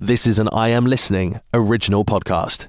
This is an I Am Listening original podcast.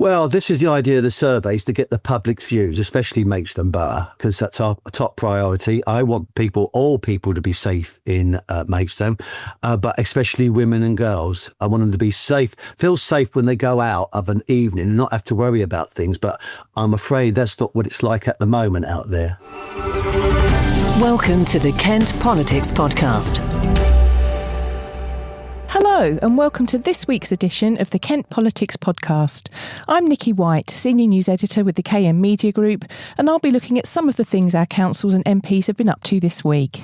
Well, this is the idea of the surveys, to get the public's views, especially Maidstone Borough, because that's our top priority. I want all people to be safe in Maidstone, but especially women and girls. I want them to be safe, feel safe when they go out of an evening and not have to worry about things. But I'm afraid that's not what it's like at the moment out there. Welcome to the Kent Politics Podcast. Hello and welcome to this week's edition of the Kent Politics Podcast. I'm Nikki White, Senior News Editor with the KM Media Group, and I'll be looking at some of the things our councils and MPs have been up to this week.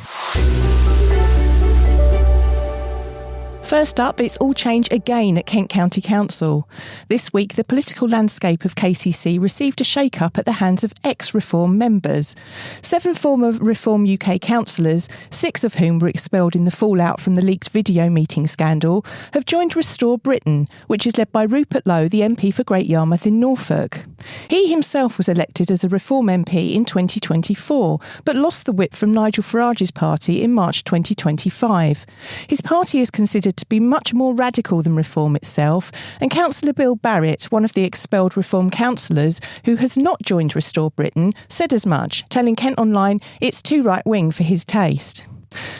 First up, it's all change again at Kent County Council. This week, the political landscape of KCC received a shake-up at the hands of ex-Reform members. 7 former Reform UK councillors, 6 of whom were expelled in the fallout from the leaked video meeting scandal, have joined Restore Britain, which is led by Rupert Lowe, the MP for Great Yarmouth in Norfolk. He himself was elected as a Reform MP in 2024, but lost the whip from Nigel Farage's party in March 2025. His party is considered to be much more radical than Reform itself, and Councillor Bill Barrett, one of the expelled Reform councillors who has not joined Restore Britain, said as much, telling Kent Online it's too right-wing for his taste.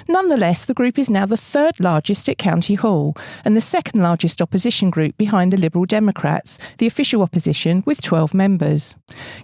Nonetheless, the group is now the 3rd largest at County Hall and the 2nd largest opposition group behind the Liberal Democrats, the official opposition, with 12 members.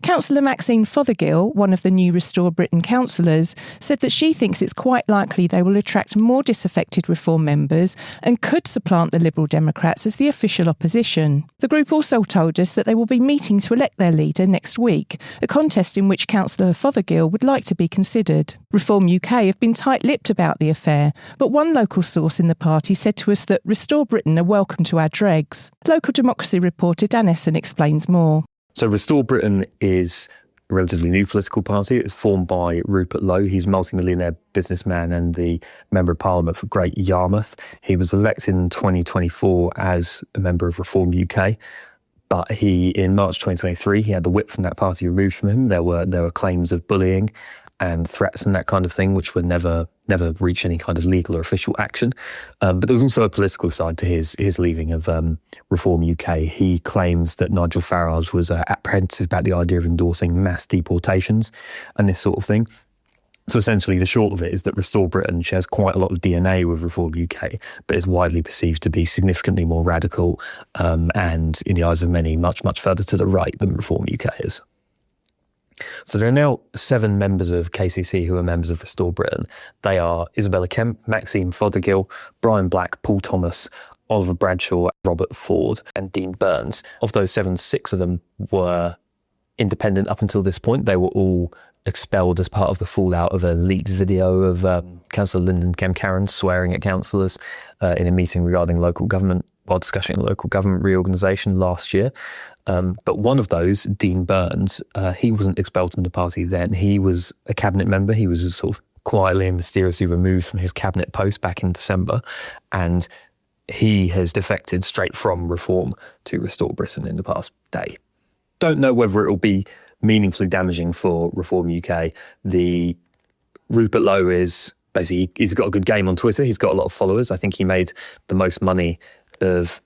Councillor Maxine Fothergill, one of the new Restore Britain councillors, said that she thinks it's quite likely they will attract more disaffected Reform members and could supplant the Liberal Democrats as the official opposition. The group also told us that they will be meeting to elect their leader next week, a contest in which Councillor Fothergill would like to be considered. Reform UK have been tight-lipped about the affair, but one local source in the party said to us that Restore Britain are welcome to our dregs. Local democracy reporter Dan Essen explains more. So Restore Britain is a relatively new political party. It was formed by Rupert Lowe. He's a multi-millionaire businessman and the Member of Parliament for Great Yarmouth. He was elected in 2024 as a member of Reform UK. But in March 2023, he had the whip from that party removed from him. There were claims of bullying and threats and that kind of thing, which would never reach any kind of legal or official action. But there was also a political side to his leaving of Reform UK. He claims that Nigel Farage was apprehensive about the idea of endorsing mass deportations and this sort of thing. So essentially, the short of it is that Restore Britain shares quite a lot of DNA with Reform UK, but is widely perceived to be significantly more radical and, in the eyes of many, much, much further to the right than Reform UK is. So there are now 7 members of KCC who are members of Restore Britain. They are Isabella Kemp, Maxine Fothergill, Brian Black, Paul Thomas, Oliver Bradshaw, Robert Ford and Dean Burns. Of those 7, 6 of them were independent up until this point. They were all expelled as part of the fallout of a leaked video of Councillor Lyndon Kemp-Carron swearing at councillors in a meeting regarding local government while discussing local government reorganisation last year. But one of those, Dean Burns, he wasn't expelled from the party then. He was a cabinet member. He was sort of quietly and mysteriously removed from his cabinet post back in December. And he has defected straight from Reform to Restore Britain in the past day. Don't know whether it will be meaningfully damaging for Reform UK. The Rupert Lowe is basically, he's got a good game on Twitter. He's got a lot of followers. I think he made the most money of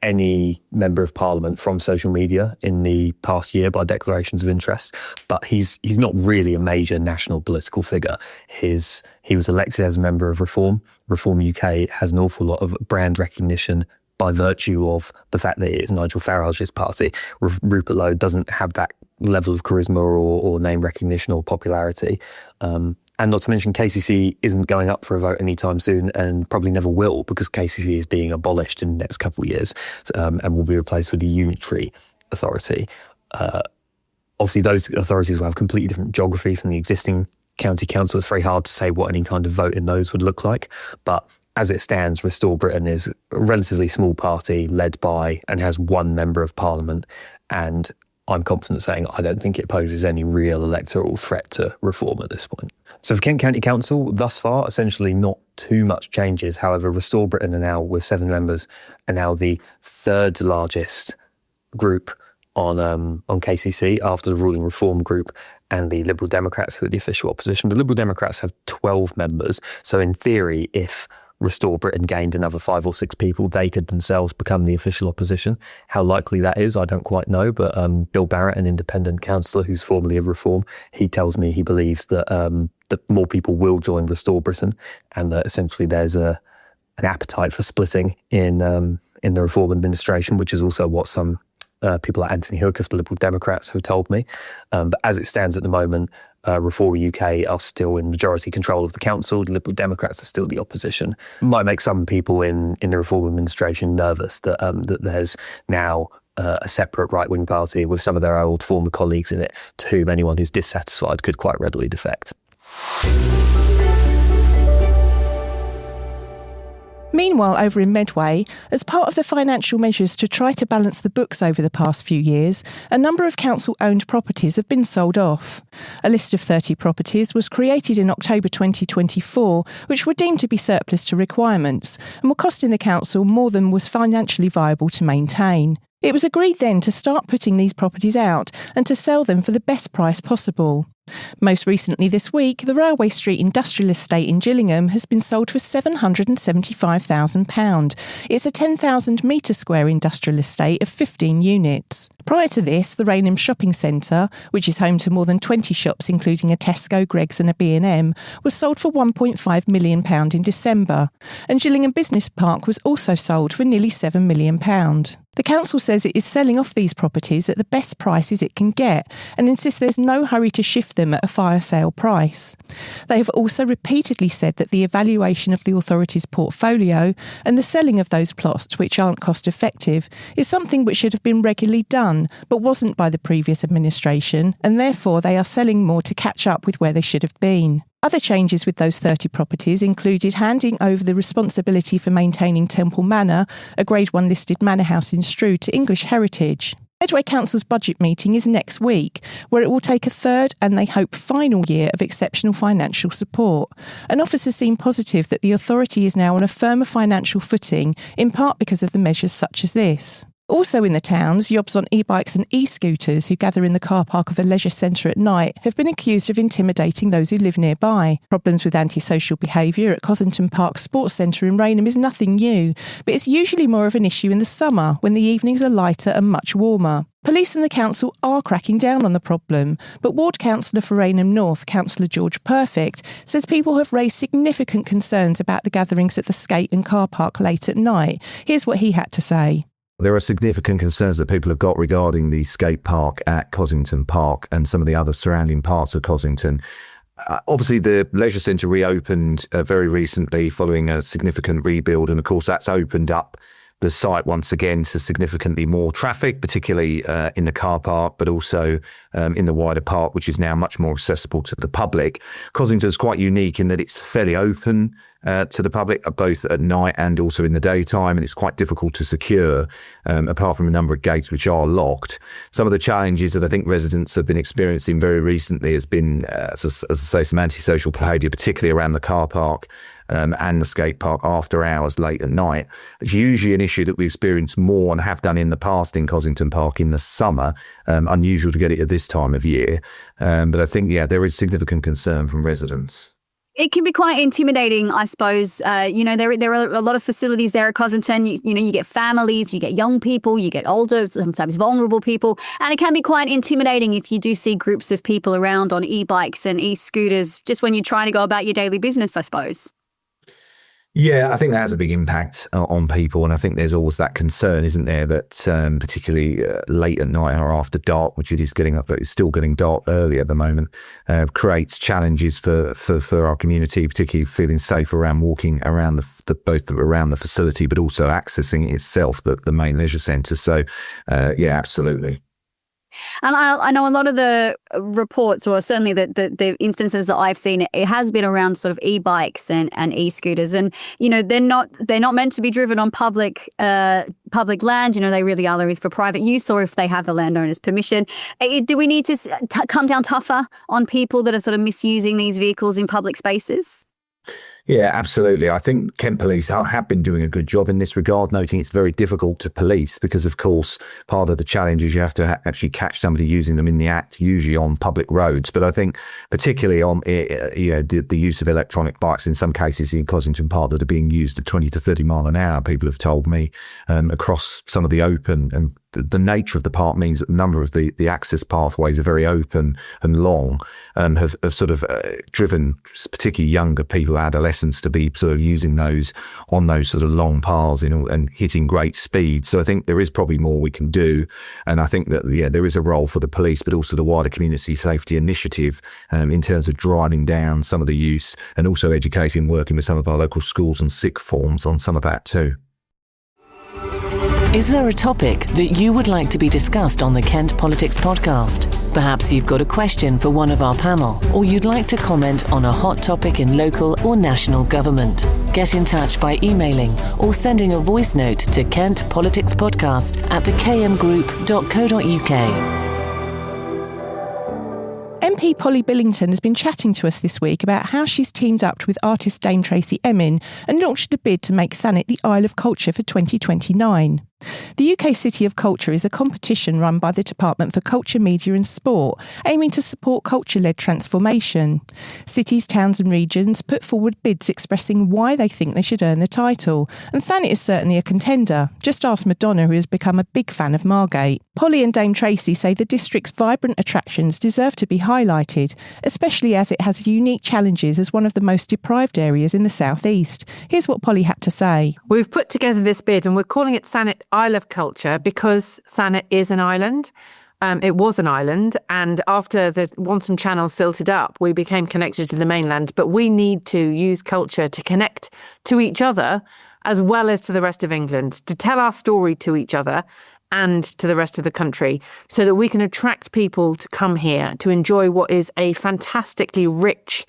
any member of Parliament from social media in the past year by declarations of interest, but he's not really a major national political figure. He was elected as a member of Reform. Reform UK has an awful lot of brand recognition by virtue of the fact that it is Nigel Farage's party. Rupert Lowe doesn't have that level of charisma or name recognition or popularity. And not to mention KCC isn't going up for a vote anytime soon and probably never will, because KCC is being abolished in the next couple of years and will be replaced with a unitary authority. Obviously, those authorities will have completely different geography from the existing county council. It's very hard to say what any kind of vote in those would look like. But as it stands, Restore Britain is a relatively small party led by and has 1 member of Parliament. And I'm confident saying I don't think it poses any real electoral threat to Reform at this point. So for Kent County Council, thus far, essentially not too much changes. However, Restore Britain are now, with 7 members, are now the 3rd largest group on KCC after the ruling Reform group and the Liberal Democrats, who are the official opposition. The Liberal Democrats have 12 members. So in theory, if Restore Britain gained another 5 or 6 people, they could themselves become the official opposition. How likely that is, I don't quite know, but Bill Barrett, an independent councillor who's formerly of Reform, he tells me he believes that that more people will join Restore Britain, and that essentially there's an appetite for splitting in the Reform administration, which is also what some people like Anthony Hook of the Liberal Democrats have told me. But as it stands at the moment, Reform UK are still in majority control of the council. The Liberal Democrats are still the opposition. Might make some people in the Reform administration nervous that there's now a separate right-wing party with some of their old former colleagues in it, to whom anyone who's dissatisfied could quite readily defect. Meanwhile, over in Medway, as part of the financial measures to try to balance the books over the past few years, a number of council-owned properties have been sold off. A list of 30 properties was created in October 2024, which were deemed to be surplus to requirements and were costing the council more than was financially viable to maintain. It was agreed then to start putting these properties out and to sell them for the best price possible. Most recently this week, the Railway Street Industrial Estate in Gillingham has been sold for £775,000. It's a 10,000 metre square industrial estate of 15 units. Prior to this, the Rainham shopping centre, which is home to more than 20 shops including a Tesco, Greggs and a B&M, was sold for £1.5 million in December, and Gillingham Business Park was also sold for nearly £7 million. The council says it is selling off these properties at the best prices it can get and insists there's no hurry to shift them at a fire sale price. They have also repeatedly said that the evaluation of the authority's portfolio and the selling of those plots which aren't cost effective is something which should have been regularly done but wasn't by the previous administration, and therefore they are selling more to catch up with where they should have been. Other changes with those 30 properties included handing over the responsibility for maintaining Temple Manor, a Grade 1 listed manor house in Stroud, to English Heritage. Medway Council's budget meeting is next week, where it will take a third and they hope final year of exceptional financial support. And officers seem positive that the authority is now on a firmer financial footing, in part because of the measures such as this. Also in the towns, yobs on e-bikes and e-scooters who gather in the car park of a leisure centre at night have been accused of intimidating those who live nearby. Problems with antisocial behaviour at Cossington Park Sports Centre in Rainham is nothing new, but it's usually more of an issue in the summer when the evenings are lighter and much warmer. Police and the council are cracking down on the problem, but Ward Councillor for Rainham North, Councillor George Perfect, says people have raised significant concerns about the gatherings at the skate and car park late at night. Here's what he had to say. There are significant concerns that people have got regarding the skate park at Cossington Park and some of the other surrounding parts of Cossington. Obviously, the leisure centre reopened very recently following a significant rebuild, and of course that's opened up the site once again to significantly more traffic, particularly in the car park, but also in the wider park, which is now much more accessible to the public. Cossington is quite unique in that it's fairly open to the public, both at night and also in the daytime, and it's quite difficult to secure, apart from a number of gates which are locked. Some of the challenges that I think residents have been experiencing very recently has been, as I say, some antisocial behaviour, particularly around the car park and the skate park after hours late at night. It's usually an issue that we experience more and have done in the past in Cossington Park in the summer. Unusual to get it at this time of year. But I think, there is significant concern from residents. It can be quite intimidating, I suppose. There are a lot of facilities there at Cossington. You get families, you get young people, you get older, sometimes vulnerable people. And it can be quite intimidating if you do see groups of people around on e-bikes and e-scooters just when you're trying to go about your daily business, I suppose. Yeah, I think that has a big impact on people. And I think there's always that concern, isn't there, that particularly late at night or after dark, which it is getting up, but it's still getting dark early at the moment, creates challenges for our community, particularly feeling safe around walking around both around the facility, but also accessing it itself, the main leisure centre. So, absolutely. And I know a lot of the reports, or certainly the instances that I've seen, it has been around sort of e-bikes and e-scooters, and they're not meant to be driven on public land. They really are either for private use or if they have the landowner's permission. Do we need to come down tougher on people that are sort of misusing these vehicles in public spaces? Yeah, absolutely. I think Kent Police have been doing a good job in this regard, noting it's very difficult to police because, of course, part of the challenge is you have to actually catch somebody using them in the act, usually on public roads. But I think particularly on the use of electronic bikes in some cases in Cossington Park that are being used at 20 to 30 mile an hour, people have told me, across some of the open, and the nature of the park means that a number of the access pathways are very open and long, and have sort of driven particularly younger people, adolescents, to be sort of using those on those sort of long paths and hitting great speed. So I think there is probably more we can do. And I think that, there is a role for the police, but also the wider community safety initiative in terms of driving down some of the use, and also educating, working with some of our local schools and sixth forms on some of that too. Is there a topic that you would like to be discussed on the Kent Politics podcast? Perhaps you've got a question for one of our panel, or you'd like to comment on a hot topic in local or national government. Get in touch by emailing or sending a voice note to kentpoliticspodcast@thekmgroup.co.uk. MP Polly Billington has been chatting to us this week about how she's teamed up with artist Dame Tracy Emin and launched a bid to make Thanet the Isle of Culture for 2029. The UK City of Culture is a competition run by the Department for Culture, Media and Sport, aiming to support culture-led transformation. Cities, towns and regions put forward bids expressing why they think they should earn the title, and Thanet is certainly a contender. Just ask Madonna, who has become a big fan of Margate. Polly and Dame Tracy say the district's vibrant attractions deserve to be highlighted, especially as it has unique challenges as one of the most deprived areas in the South East. Here's what Polly had to say. We've put together this bid and we're calling it Thanet Isle of Culture because Thanet is an island. It was an island, and after the Wantam Channel silted up, we became connected to the mainland. But we need to use culture to connect to each other as well as to the rest of England, to tell our story to each other and to the rest of the country, so that we can attract people to come here to enjoy what is a fantastically rich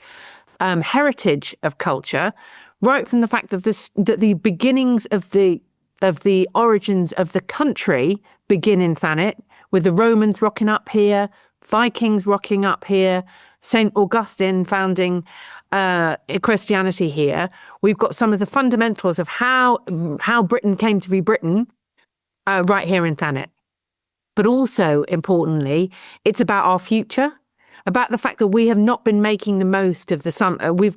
heritage of culture, right from the fact that the beginnings of the origins of the country begin in Thanet, with the Romans rocking up here, Vikings rocking up here, St. Augustine founding Christianity here. We've got some of the fundamentals of how Britain came to be Britain right here in Thanet. But also, importantly, it's about our future, about the fact that we have not been making the most of the sum. We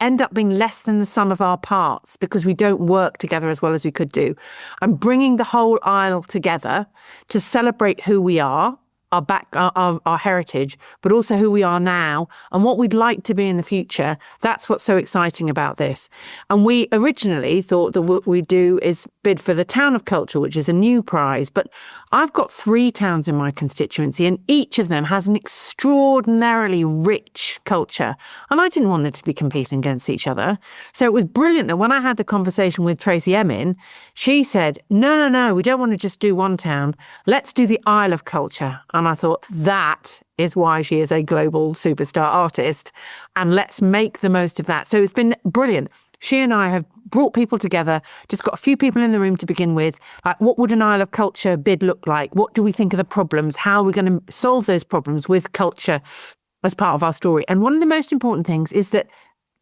end up being less than the sum of our parts because we don't work together as well as we could do. I'm bringing the whole isle together to celebrate who we are, our heritage, but also who we are now and what we'd like to be in the future. That's what's so exciting about this. And we originally thought that what we do is bid for the Town of Culture, which is a new prize. But I've got 3 towns in my constituency, and each of them has an extraordinarily rich culture. And I didn't want them to be competing against each other. So it was brilliant that when I had the conversation with Tracy Emin, she said, no, we don't want to just do one town. Let's do the Isle of Culture. And I thought, that is why she is a global superstar artist. And let's make the most of that. So it's been brilliant. She and I have brought people together, just got a few people in the room to begin with. Like, what would an Isle of Culture bid look like? What do we think are the problems? How are we going to solve those problems with culture as part of our story? And one of the most important things is that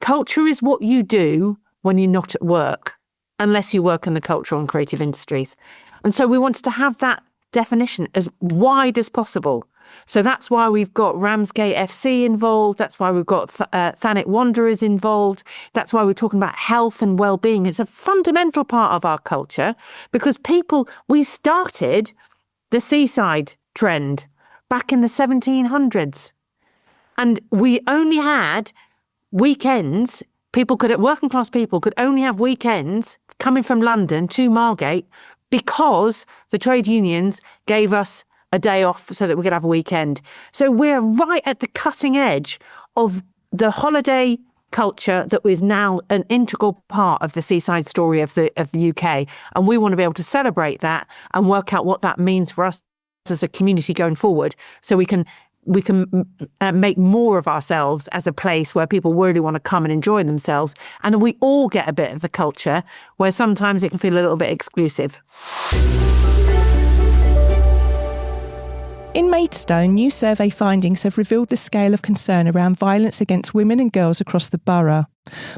culture is what you do when you're not at work, unless you work in the cultural and creative industries. And so we wanted to have that definition as wide as possible. So that's why we've got Ramsgate FC involved. That's why we've got Thanet Wanderers involved. That's why we're talking about health and well-being. It's a fundamental part of our culture because we started the seaside trend back in the 1700s. And we only had weekends. Working class people could only have weekends coming from London to Margate because the trade unions gave us a day off so that we could have a weekend. So we're right at the cutting edge of the holiday culture that is now an integral part of the seaside story of the UK. And we want to be able to celebrate that and work out what that means for us as a community going forward, so we can make more of ourselves as a place where people really want to come and enjoy themselves, and then we all get a bit of the culture where sometimes it can feel a little bit exclusive. In Maidstone, new survey findings have revealed the scale of concern around violence against women and girls across the borough.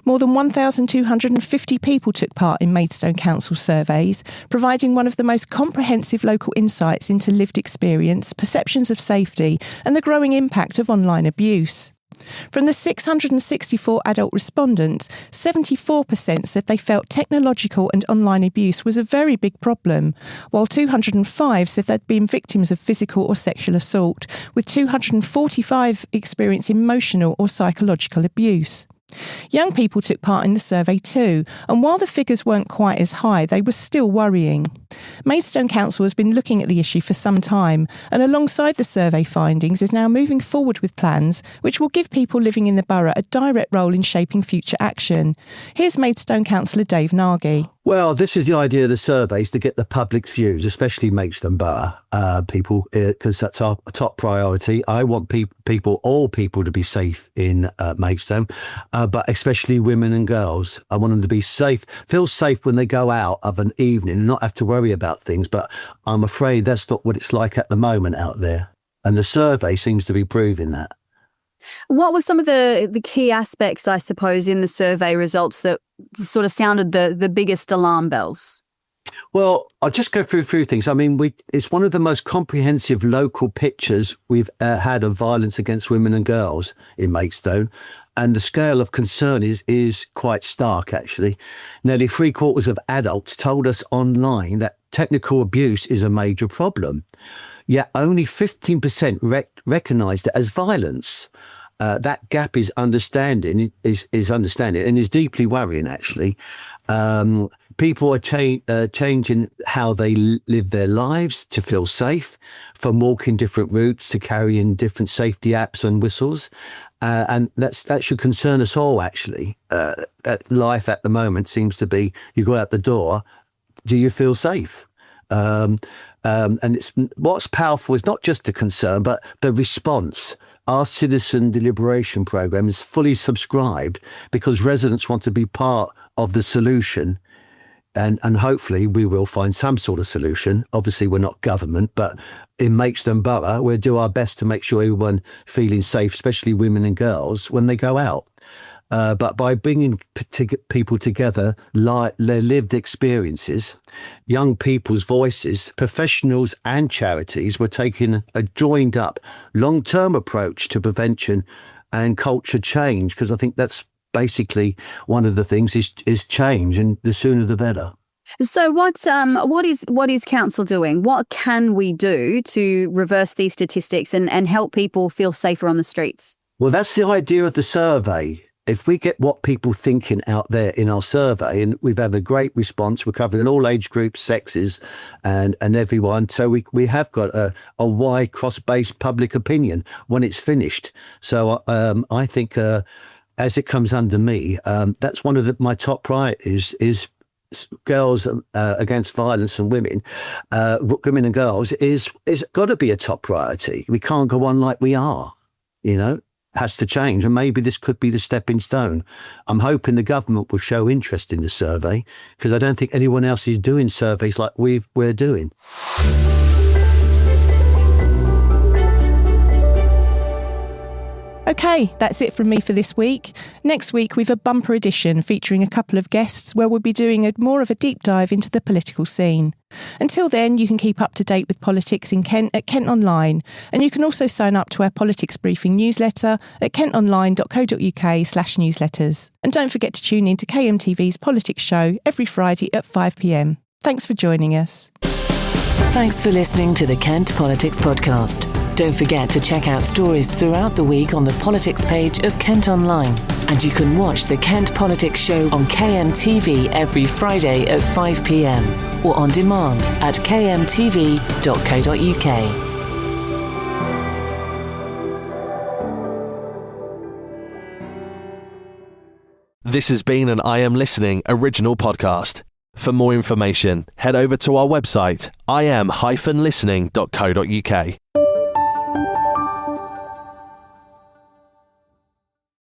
More than 1,250 people took part in Maidstone Council surveys, providing one of the most comprehensive local insights into lived experience, perceptions of safety, and the growing impact of online abuse. From the 664 adult respondents, 74% said they felt technological and online abuse was a very big problem, while 205 said they'd been victims of physical or sexual assault, with 245 experiencing emotional or psychological abuse. Young people took part in the survey too, and while the figures weren't quite as high, they were still worrying. Maidstone Council has been looking at the issue for some time, and alongside the survey findings is now moving forward with plans which will give people living in the borough a direct role in shaping future action. Here's Maidstone Councillor Dave Nagy. Well, this is the idea of the surveys, to get the public's views, especially Maidstone Borough people, because that's our top priority. I want all people to be safe in Maidstone, but especially women and girls. I want them to be safe, feel safe when they go out of an evening and not have to worry about things. But I'm afraid that's not what it's like at the moment out there. And the survey seems to be proving that. What were some of the key aspects, I suppose, in the survey results that sort of sounded the biggest alarm bells? Well, I'll just go through a few things. I mean, it's one of the most comprehensive local pictures we've had of violence against women and girls in Maidstone. And the scale of concern is quite stark, actually. Nearly 3/4 of adults told us online that technical abuse is a major problem. Yet only 15% recognised it as violence. That gap is understanding and is deeply worrying, actually. People are changing how they live their lives to feel safe, from walking different routes to carrying different safety apps and whistles. And that should concern us all, actually. Life at the moment seems to be, you go out the door, do you feel safe? And what's powerful is not just the concern, but the response. Our citizen deliberation programme is fully subscribed because residents want to be part of the solution. And hopefully we will find some sort of solution. Obviously, we're not government, but in Maidstone Borough, we'll do our best to make sure everyone feeling safe, especially women and girls, when they go out. But by bringing people together, their lived experiences, young people's voices, professionals and charities were taking a joined up long-term approach to prevention and culture change, because I think that's basically one of the things is change, and the sooner the better. So what is council doing? What can we do to reverse these statistics and help people feel safer on the streets? Well, that's the idea of the survey. If we get what people thinking out there in our survey, and we've had a great response, we're covering all age groups, sexes and everyone. So we have got a wide cross-based public opinion when it's finished. So I think as it comes under me, that's one of my top priorities is girls against violence and women and girls is got to be a top priority. We can't go on like we are, has to change, and maybe this could be the stepping stone. I'm hoping the government will show interest in the survey, because I don't think anyone else is doing surveys like we're doing. Okay, that's it from me for this week. Next week we've a bumper edition featuring a couple of guests where we'll be doing more of a deep dive into the political scene. Until then, you can keep up to date with politics in Kent at Kent Online, and you can also sign up to our politics briefing newsletter at kentonline.co.uk/newsletters. And don't forget to tune in to KMTV's politics show every Friday at 5 p.m. Thanks for joining us. Thanks for listening to the Kent Politics Podcast. Don't forget to check out stories throughout the week on the politics page of Kent Online. And you can watch the Kent Politics Show on KMTV every Friday at 5 p.m. or on demand at kmtv.co.uk. This has been an I Am Listening original podcast. For more information, head over to our website, im-listening.co.uk.